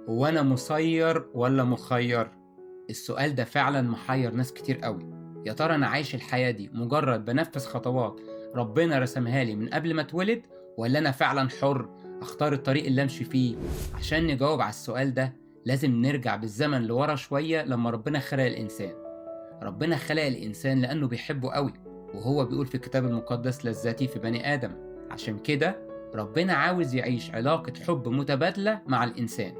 هو أنا مسيّر والّا مُخيّر؟ السؤال ده فعلًا محيّر ناس كتير أوي. يا ترى أنا عايش الحياة دي مجرّد بانفّذ خطوات ربنا رسمها لي من قبل ما اتولد، والّا أنا فعلًا حُر أختار الطريق اللي أمشي فيه؟ عشان نجاوب على السؤال ده لازم نرجع بالزمن لورا شوية لمّا ربنا خلق الإنسان. ربنا خلق الإنسان لأنه بيحبه أوي، وهو بيقول في الكتاب المقدس لذّتي في بني آدم. عشان كده ربنا عاوز يعيش علاقة حُب متبادلة مع الإنسان.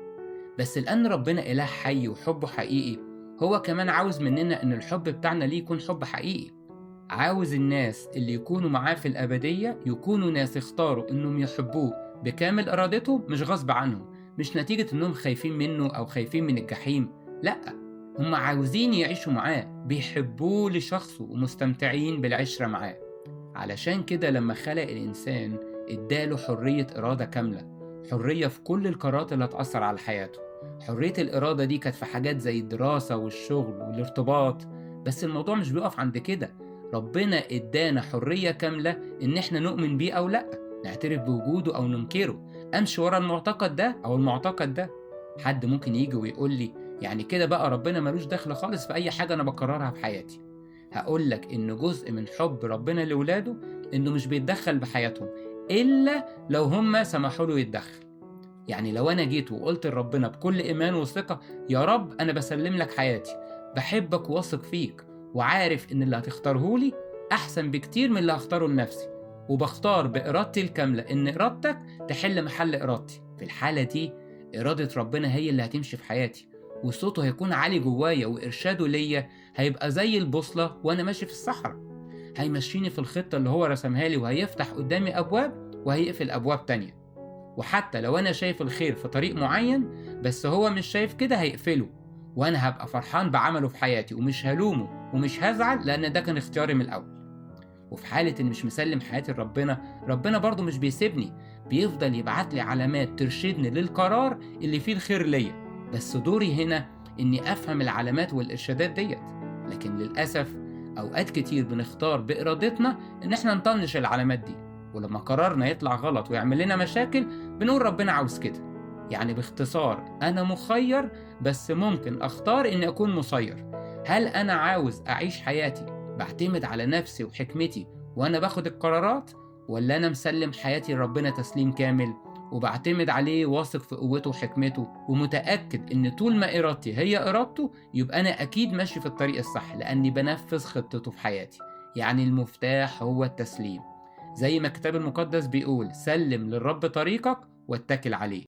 بس لأن ربنا إله حي وحبه حقيقي، هو كمان عاوز مننا إن الحب بتاعنا ليه يكون حب حقيقي. عاوز الناس اللي يكونوا معاه في الأبدية يكونوا ناس اختاروا إنهم يحبوه بكامل إرادتهم، مش غصب عنهم، مش نتيجة إنهم خايفين منه أو خايفين من الجحيم. لأ، هم عاوزين يعيشوا معاه بيحبوه لشخصه ومستمتعين بالعشرة معاه. علشان كده لما خلق الإنسان اداله حرية إرادة كاملة، حرية في كل القرارات اللي هتأثر على حياته. حرية الإرادة دي كانت في حاجات زي الدراسة والشغل والارتباط. بس الموضوع مش بيقف عند كده، ربنا ادانا حرية كاملة إن إحنا نؤمن بيه أو لأ، نعترف بوجوده أو ننكره، أمشي ورا المعتقد ده أو المعتقد ده. حد ممكن يجي ويقول لي يعني كده بقى ربنا ملوش دخل خالص في أي حاجة أنا بقررها في حياتي. هاقول لك إن جزء من حُب ربنا لولاده إنه مش بيتدخّل بحياتهم، إلا لو هم سمحوا له يتدخّل. يعني لو أنا جيت وقُلت لربنا بكل إيمان وثقة: يا رب أنا باسلِّم لك حياتي، باحبك وواثق فيك، وعارف إن اللي هتختاره لي أحسن بكتير من اللي هاختاره لنفسي، وباختار بإرادتي الكاملة إن إرادتك تحِل محل إرادتي. في الحالة دي إرادة ربنا هي اللي هتمشي في حياتي، وصوته هيكون عالي جوايا، وإرشاده ليّا هيبقى زي البوصلة وأنا ماشي في الصحرا. هيمشّيني في الخطة اللي هو رسمها لي، وهيفتح قدّامي أبواب وهيقفل أبواب تانية. وحتى لو أنا شايف الخير في طريق معين بس هو مش شايف كده هيقفله، وأنا هبقى فرحان بعمله في حياتي ومش هلومه ومش هزعل لأن ده كان اختياري من الأول. وفي حالة إني مش مسلم حياتي لربنا، ربنا برضه مش بيسيبني، بيفضل يبعت لي علامات ترشدني للقرار اللي فيه الخير ليا. بس دوري هنا إني أفهم العلامات والإرشادات ديت. لكن للأسف أوقات كتير بنختار بإرادتنا إن إحنا نطنش العلامات دي، ولما قرارنا يطلع غلط ويعمل لنا مشاكل بنقول ربنا عاوز كده. يعني باختصار أنا مخير، بس ممكن أختار إني أكون مسير. هل أنا عاوز أعيش حياتي باعتمد على نفسي وحكمتي وأنا باخد القرارات، والّا أنا مسلِّم حياتي لربنا تسليم كامل وباعتمد عليه واثق في قوته وحكمته، ومتأكد إن طول ما إرادتي هي إرادته يبقى أنا أكيد ماشي في الطريق الصح، لأني بانفّذ خطته في حياتي. يعني المفتاح هو التسليم، زي ما الكتاب المقدس بيقول: سلِّم للرب طريقك واتكل عليه.